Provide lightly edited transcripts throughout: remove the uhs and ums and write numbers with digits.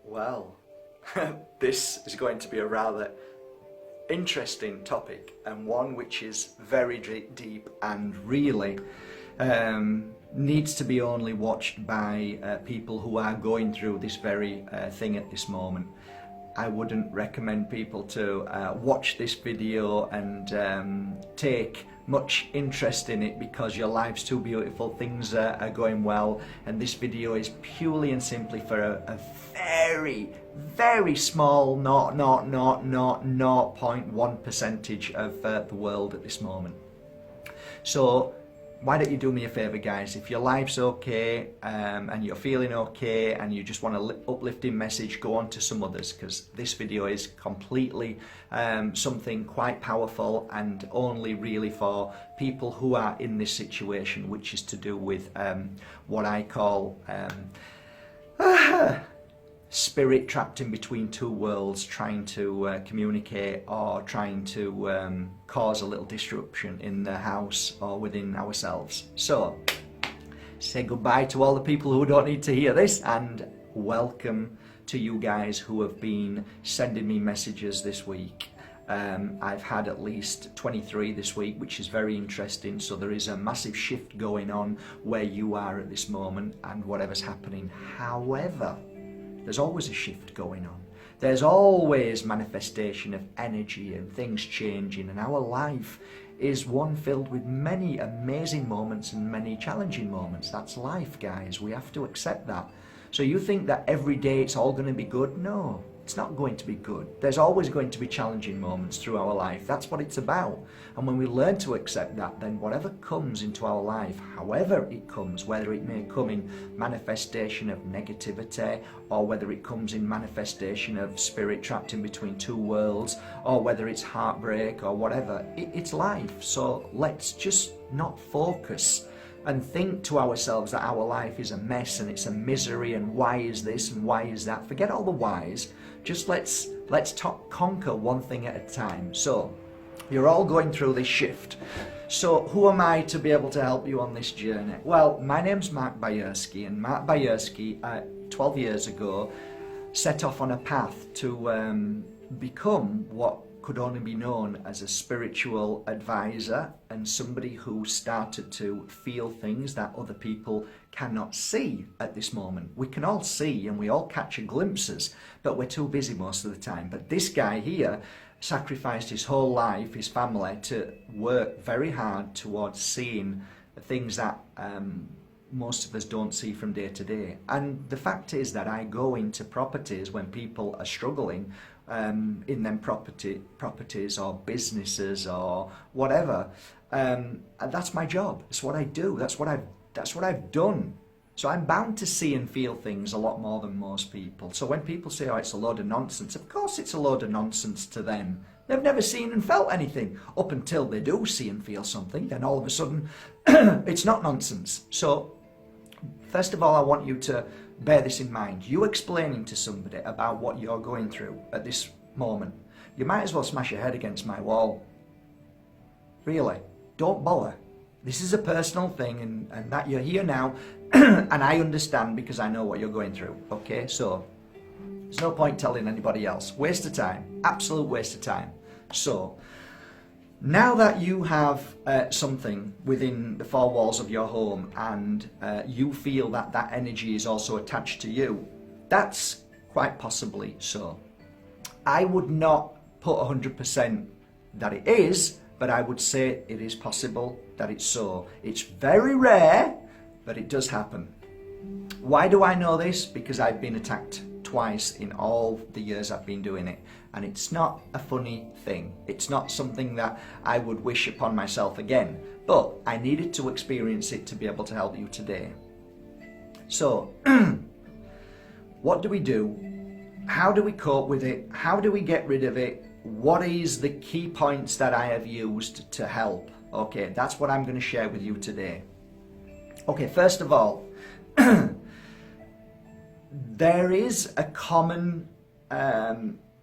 Well, this is going to be a rather interesting topic, and one which is very deep and really needs to be only watched by people who are going through this very thing at this moment. I wouldn't recommend people to watch this video and take much interest in it, because your life's too beautiful, things are going well, and this video is purely and simply for a very small 0.1 percentage of the world at this moment. So why don't you do me a favour, guys? If your life's okay and you're feeling okay and you just want an uplifting message, go on to some others, because this video is completely something quite powerful and only really for people who are in this situation, which is to do with what I call spirit trapped in between two worlds, trying to communicate or trying to cause a little disruption in the house or within ourselves. So, say goodbye to all the people who don't need to hear this, and welcome to you guys who have been sending me messages this week. I've had at least 23 this week, which is very interesting. So there is a massive shift going on where you are at this moment and whatever's happening. However, there's always a shift going on. There's always manifestation of energy and things changing, and our life is one filled with many amazing moments and many challenging moments. That's life, guys. We have to accept that. So you think that every day it's all going to be good? No, it's not going to be good. There's always going to be challenging moments through our life. That's what it's about. And when we learn to accept that, then whatever comes into our life, however it comes, whether it may come in manifestation of negativity, or whether it comes in manifestation of spirit trapped in between two worlds, or whether it's heartbreak or whatever, it's life. So let's just not focus and think to ourselves that our life is a mess and it's a misery and why is this and why is that. Forget all the whys. Just let's conquer one thing at a time. So you're all going through this shift. So who am I to be able to help you on this journey? Well, my name's Mark Bajerski, and Mark Bajerski 12 years ago set off on a path to become what could only be known as a spiritual advisor, and somebody who started to feel things that other people cannot see at this moment. We can all see and we all catch glimpses, but we're too busy most of the time. But this guy here sacrificed his whole life, his family, to work very hard towards seeing things that most of us don't see from day to day. And the fact is that I go into properties when people are struggling in them properties or businesses or whatever. And that's my job. It's what I do. That's what I've done. So I'm bound to see and feel things a lot more than most people. So when people say, oh, it's a load of nonsense, of course it's a load of nonsense to them. They've never seen and felt anything up until they do see and feel something. Then all of a sudden, it's not nonsense. So first of all, I want you to bear this in mind. You explaining to somebody about what you're going through at this moment, you might as well smash your head against my wall. Really, don't bother. This is a personal thing, and that you're here now, and I understand because I know what you're going through, okay? So there's no point telling anybody else. Waste of time, absolute waste of time. So now that you have something within the four walls of your home, and you feel that that energy is also attached to you, that's quite possibly so. I would not put 100% that it is, but I would say it is possible that it's so. It's very rare, but it does happen. Why do I know this? Because I've been attacked twice in all the years I've been doing it, and it's not a funny thing. It's not something that I would wish upon myself again, but I needed to experience it to be able to help you today. So what do we do? How do we cope with it? How do we get rid of it? What is the key points that I have used to help? Okay, that's what I'm going to share with you today. Okay, first of all, there is a common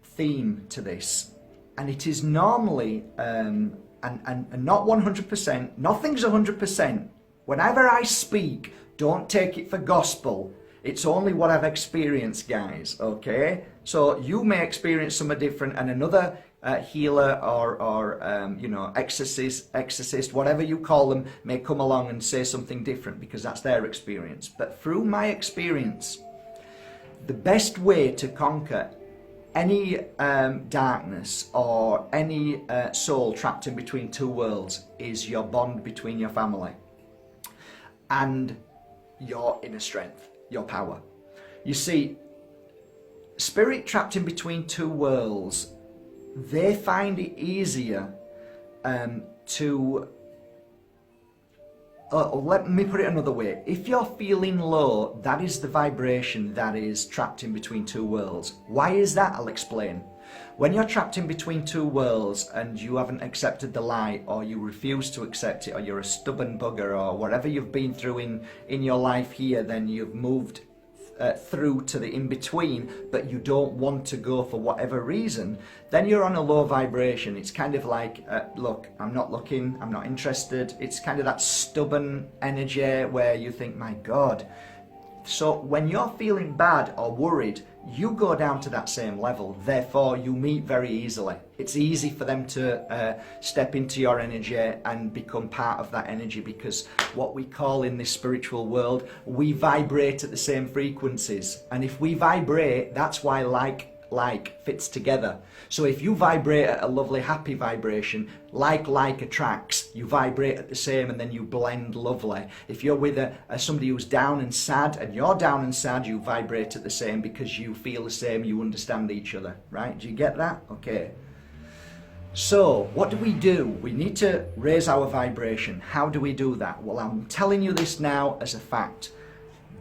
theme to this, and it is normally, and not 100%, nothing's 100%. Whenever I speak, don't take it for gospel. It's only what I've experienced, guys, okay? So you may experience something different, and another healer or you know, exorcist, whatever you call them, may come along and say something different because that's their experience. But through my experience, the best way to conquer any darkness or any soul trapped in between two worlds is your bond between your family and your inner strength, your power. You see, spirit trapped in between two worlds, they find it easier to let me put it another way. If you're feeling low, that is the vibration that is trapped in between two worlds. Why is that? I'll explain. When you're trapped in between two worlds and you haven't accepted the light, or you refuse to accept it, or you're a stubborn bugger, or whatever you've been through in your life here, then you've moved through to the in-between, but you don't want to go for whatever reason, then you're on a low vibration. It's kind of like, look, I'm not looking, I'm not interested. It's kind of that stubborn energy where you think, my God. So when you're feeling bad or worried, you go down to that same level. Therefore, you meet very easily. It's easy for them to step into your energy and become part of that energy, because what we call in this spiritual world, we vibrate at the same frequencies. And if we vibrate, that's why like fits together. So if you vibrate at a lovely happy vibration, like attracts, you vibrate at the same, and then you blend lovely. If you're with somebody who's down and sad, and you're down and sad, you vibrate at the same because you feel the same, you understand each other, right? Do you get that? Okay. So what do? We need to raise our vibration. How do we do that? Well, I'm telling you this now as a fact.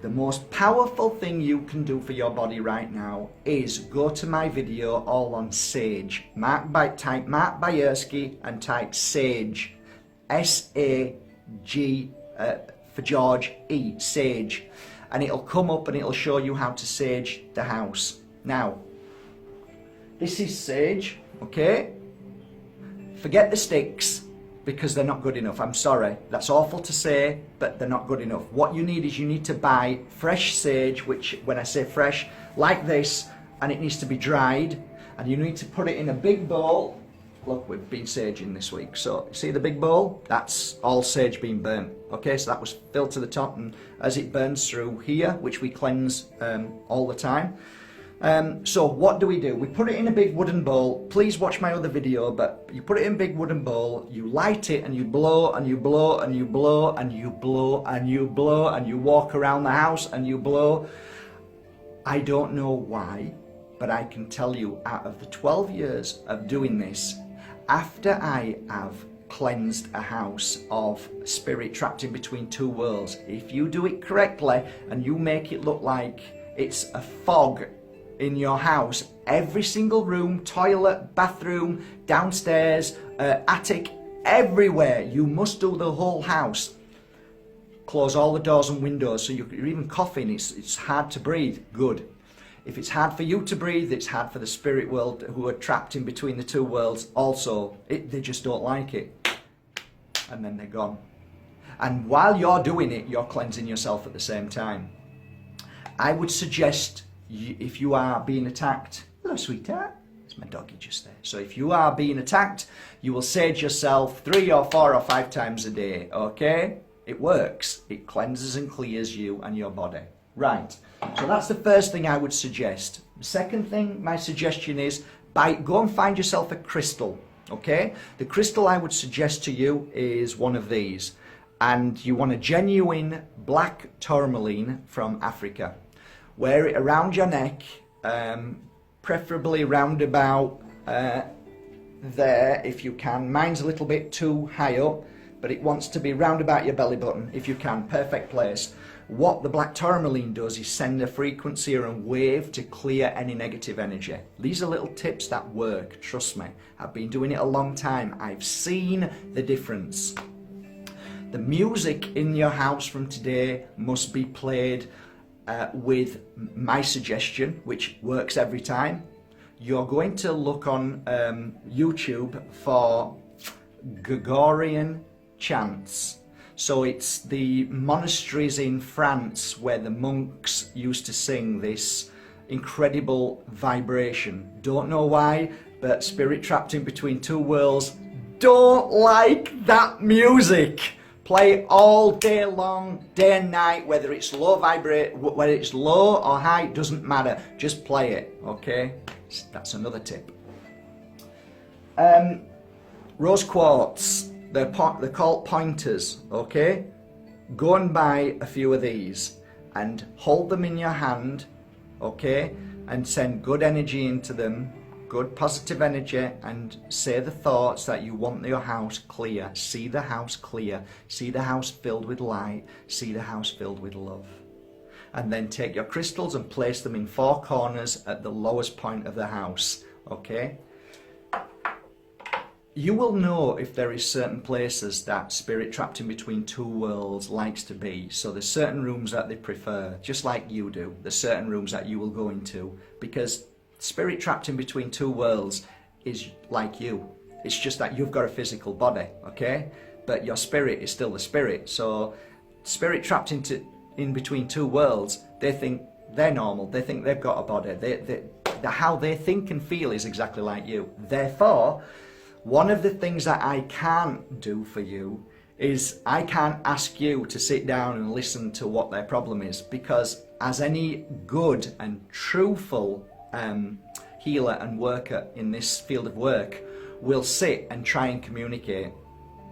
The most powerful thing you can do for your body right now is go to my video all on sage. Type Mark Bayersky and type sage. S-A-G for George E, sage. And it'll come up and it'll show you how to sage the house. Now, this is sage, okay? Forget the sticks, because they're not good enough. I'm sorry, that's awful to say, but they're not good enough. What you need is you need to buy fresh sage, which, when I say fresh, like this, and it needs to be dried, and you need to put it in a big bowl. Look, we've been saging this week, so see the big bowl? That's all sage being burnt. Okay, so that was filled to the top, and as it burns through here, which we cleanse all the time. So what do? We put it in a big wooden bowl. Please watch my other video, but you put it in a big wooden bowl, you light it, and you blow, and you blow, and you blow, and you blow, and you blow, and you walk around the house, and you blow. I don't know why, but I can tell you, out of the 12 years of doing this, after I have cleansed a house of spirit trapped in between two worlds, if you do it correctly, and you make it look like it's a fog in your house, every single room, toilet, bathroom, downstairs, attic, everywhere, you must do the whole house. Close all the doors and windows, so you're even coughing, it's hard to breathe. Good. If it's hard for you to breathe, it's hard for the spirit world, who are trapped in between the two worlds also. They just don't like it. And then they're gone. And while you're doing it, you're cleansing yourself at the same time. I would suggest, if you are being attacked, hello sweetheart, it's my doggy just there. So if you are being attacked, you will sage yourself 3 or 4 or 5 times a day, okay? It works. It cleanses and clears you and your body. Right, so that's the first thing I would suggest. The second thing, my suggestion is, go and find yourself a crystal, okay? The crystal I would suggest to you is one of these. And you want a genuine black tourmaline from Africa. Wear it around your neck, preferably round about there if you can. Mine's a little bit too high up, but it wants to be round about your belly button if you can. Perfect place. What the black tourmaline does is send a frequency or a wave to clear any negative energy. These are little tips that work, trust me. I've been doing it a long time. I've seen the difference. The music in your house from today must be played with my suggestion, which works every time. You're going to look on YouTube for Gregorian chants. So it's the monasteries in France where the monks used to sing this incredible vibration. Don't know why, but Spirit Trapped in Between Two Worlds don't like that music. Play it all day long, day and night, whether it's low whether it's low or high, doesn't matter. Just play it, okay? That's another tip. Rose quartz, they're called pointers, okay? Go and buy a few of these and hold them in your hand, okay? And send good energy into them, good positive energy, and say the thoughts that you want your house clear. See the house clear. See the house filled with light. See the house filled with love. And then take your crystals and place them in 4 corners at the lowest point of the house, okay? You will know if there is certain places that Spirit Trapped in Between Two Worlds likes to be. So there's certain rooms that they prefer, just like you do. There's certain rooms that you will go into, because Spirit Trapped in Between Two Worlds is like you. It's just that you've got a physical body, okay? But your spirit is still the spirit. So Spirit Trapped in Between Two Worlds, they think they're normal. They think they've got a body. How they think and feel is exactly like you. Therefore, one of the things that I can't do for you is I can't ask you to sit down and listen to what their problem is, because as any good and truthful healer and worker in this field of work will sit and try and communicate.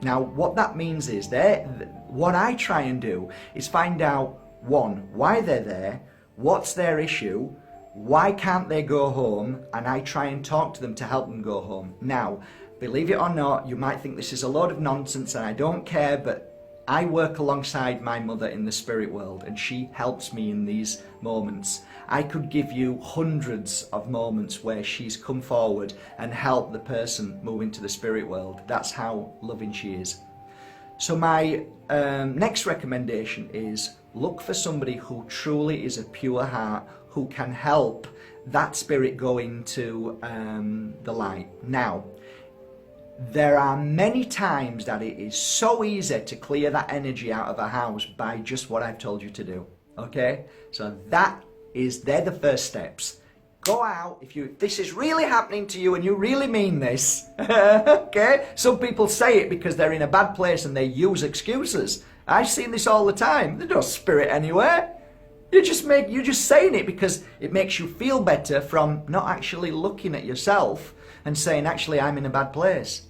Now, what that means is what I try and do is find out, one, why they're there, what's their issue, why can't they go home, and I try and talk to them to help them go home. Now, believe it or not, you might think this is a load of nonsense and I don't care, but I work alongside my mother in the spirit world and she helps me in these moments. I could give you hundreds of moments where she's come forward and helped the person move into the spirit world. That's how loving she is. So my next recommendation is look for somebody who truly is a pure heart, who can help that spirit go into the light. Now, there are many times that it is so easy to clear that energy out of a house by just what I've told you to do, okay? So they're the first steps. Go out, if this is really happening to you and you really mean this, okay? Some people say it because they're in a bad place and they use excuses. I've seen this all the time. There's no spirit anywhere. You're just saying it because it makes you feel better from not actually looking at yourself and saying, actually, I'm in a bad place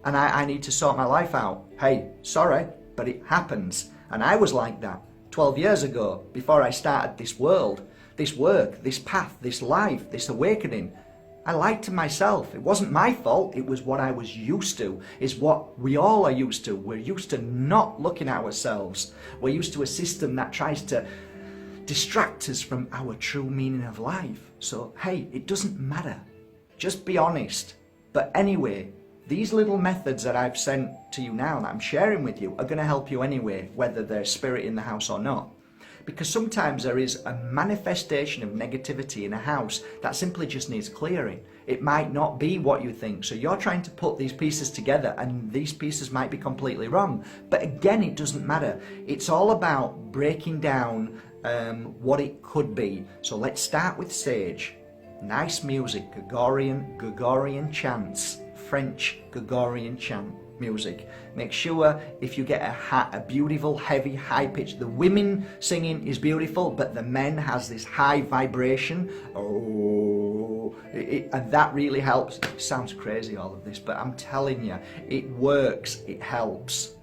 and I need to sort my life out. Hey, sorry, but it happens. And I was like that 12 years ago, before I started this world, this work, this path, this life, this awakening. I lied to myself. It wasn't my fault. It was what I was used to. It's what we all are used to. We're used to not looking at ourselves. We're used to a system that tries to distract us from our true meaning of life. So, hey, it doesn't matter. Just be honest. But anyway, these little methods that I've sent to you now, that I'm sharing with you, are going to help you anyway, whether there's spirit in the house or not. Because sometimes there is a manifestation of negativity in a house that simply just needs clearing. It might not be what you think. So you're trying to put these pieces together and these pieces might be completely wrong. But again, it doesn't matter. It's all about breaking down what it could be. So let's start with sage. Nice music, Gregorian chants, French Gregorian chant music. Make sure if you get a beautiful, heavy, high pitch, the women singing is beautiful, but the men has this high vibration. Oh, and that really helps. It sounds crazy, all of this, but I'm telling you, it works, it helps.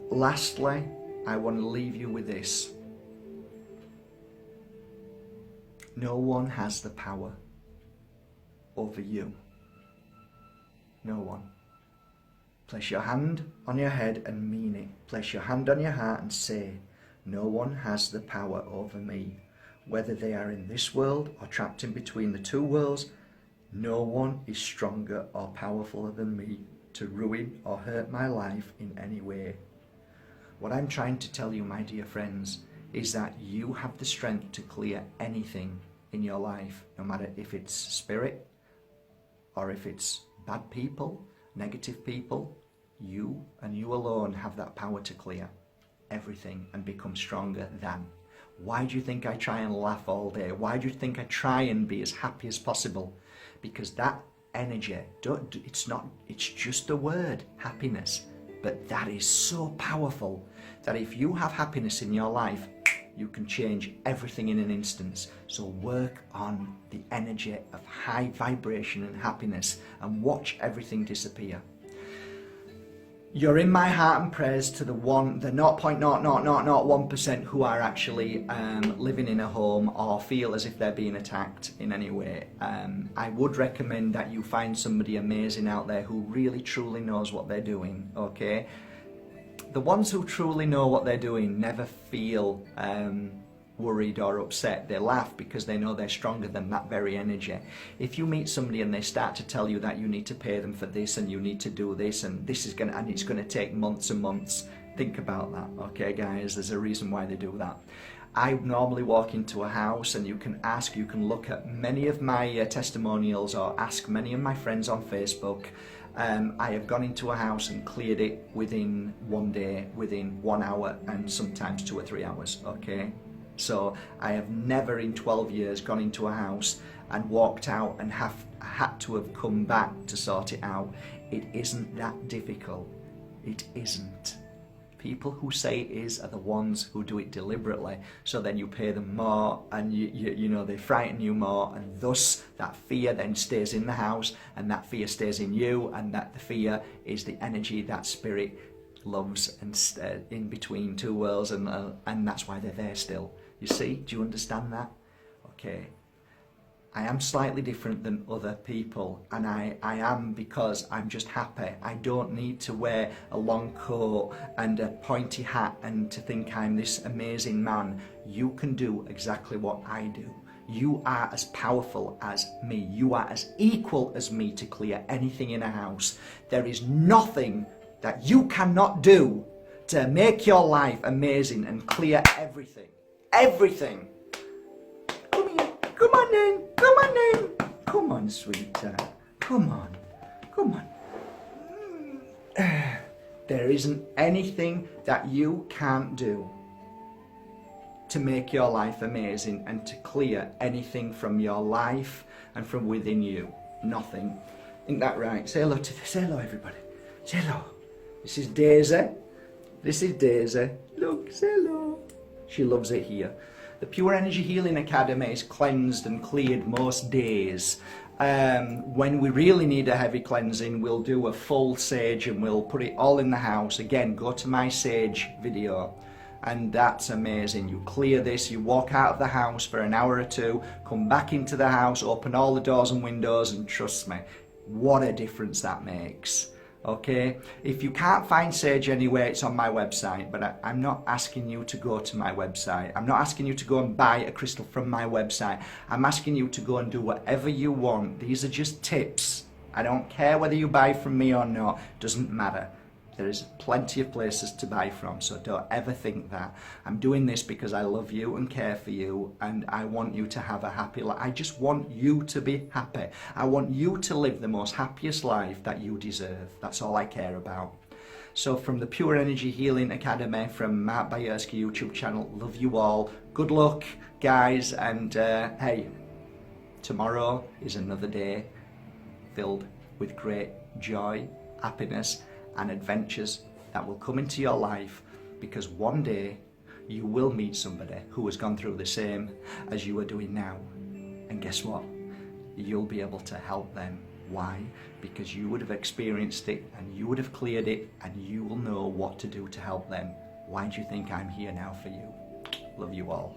Lastly, I want to leave you with this. No one has the power over you. No one. Place your hand on your head and mean it. Place your hand on your heart and say, no one has the power over me. Whether they are in this world or trapped in between the two worlds, no one is stronger or powerful than me to ruin or hurt my life in any way. What I'm trying to tell you, my dear friends, is that you have the strength to clear anything in your life, no matter if it's spirit or if it's bad people Negative people, you and you alone have that power to clear everything and become stronger than. Why do you think I try and laugh all day? Why do you think I try and be as happy as possible? Because that energy, it's just a word, happiness. But that is so powerful that if you have happiness in your life, you can change everything in an instant. So work on the energy of high vibration and happiness and watch everything disappear. You're in my heart and prayers to the 0.00001% who are actually living in a home or feel as if they're being attacked in any way. I would recommend that you find somebody amazing out there who really truly knows what they're doing, okay? The ones who truly know what they're doing never feel worried or upset. They laugh because they know they're stronger than that very energy. If you meet somebody and they start to tell you that you need to pay them for this and you need to do this and this is and it's gonna take months and months, think about that, okay guys? There's a reason why they do that. I normally walk into a house and you can look at many of my testimonials or ask many of my friends on Facebook. I have gone into a house and cleared it within one day, within 1 hour, and sometimes 2 or 3 hours, okay? So I have never in 12 years gone into a house and walked out and had to have come back to sort it out. It isn't that difficult. It isn't. People who say it is are the ones who do it deliberately, so then you pay them more and you know they frighten you more, and thus that fear then stays in the house and that fear stays in you, and that the fear is the energy that spirit loves and in between two worlds, and that's why they're there still. You see? Do you understand that? Okay. I am slightly different than other people, and I am because I'm just happy. I don't need to wear a long coat and a pointy hat and to think I'm this amazing man. You can do exactly what I do. You are as powerful as me. You are as equal as me to clear anything in a house. There is nothing that you cannot do to make your life amazing and clear everything. Everything. Come here. Come on in. Come on in. Come on, sweetheart. Come on. Come on. There isn't anything that you can't do to make your life amazing and to clear anything from your life and from within you. Nothing. Isn't that right? Say hello to this. Say hello, everybody. Say hello. This is Daisy. This is Daisy. Look, say hello. She loves it here. The Pure Energy Healing Academy is cleansed and cleared most days. When we really need a heavy cleansing, we'll do a full sage and we'll put it all in the house. Again, go to my sage video. And that's amazing. You clear this, you walk out of the house for an hour or two, come back into the house, open all the doors and windows, and trust me, what a difference that makes. Okay, if you can't find sage anywhere, it's on my website, but I'm not asking you to go to my website. I'm not asking you to go and buy a crystal from my website. I'm asking you to go and do whatever you want. These are just tips. I don't care whether you buy from me or not, doesn't matter. There is plenty of places to buy from, so don't ever think that. I'm doing this because I love you and care for you, and I want you to have a happy life. I just want you to be happy. I want you to live the most happiest life that you deserve. That's all I care about. So from the Pure Energy Healing Academy, from Mark Bajerski YouTube channel, love you all. Good luck, guys, and hey, tomorrow is another day filled with great joy, happiness, and adventures that will come into your life, because one day you will meet somebody who has gone through the same as you are doing now, and guess what? You'll be able to help them. Why? Because you would have experienced it and you would have cleared it, and you will know what to do to help them. Why do you think I'm here now for you? Love you all.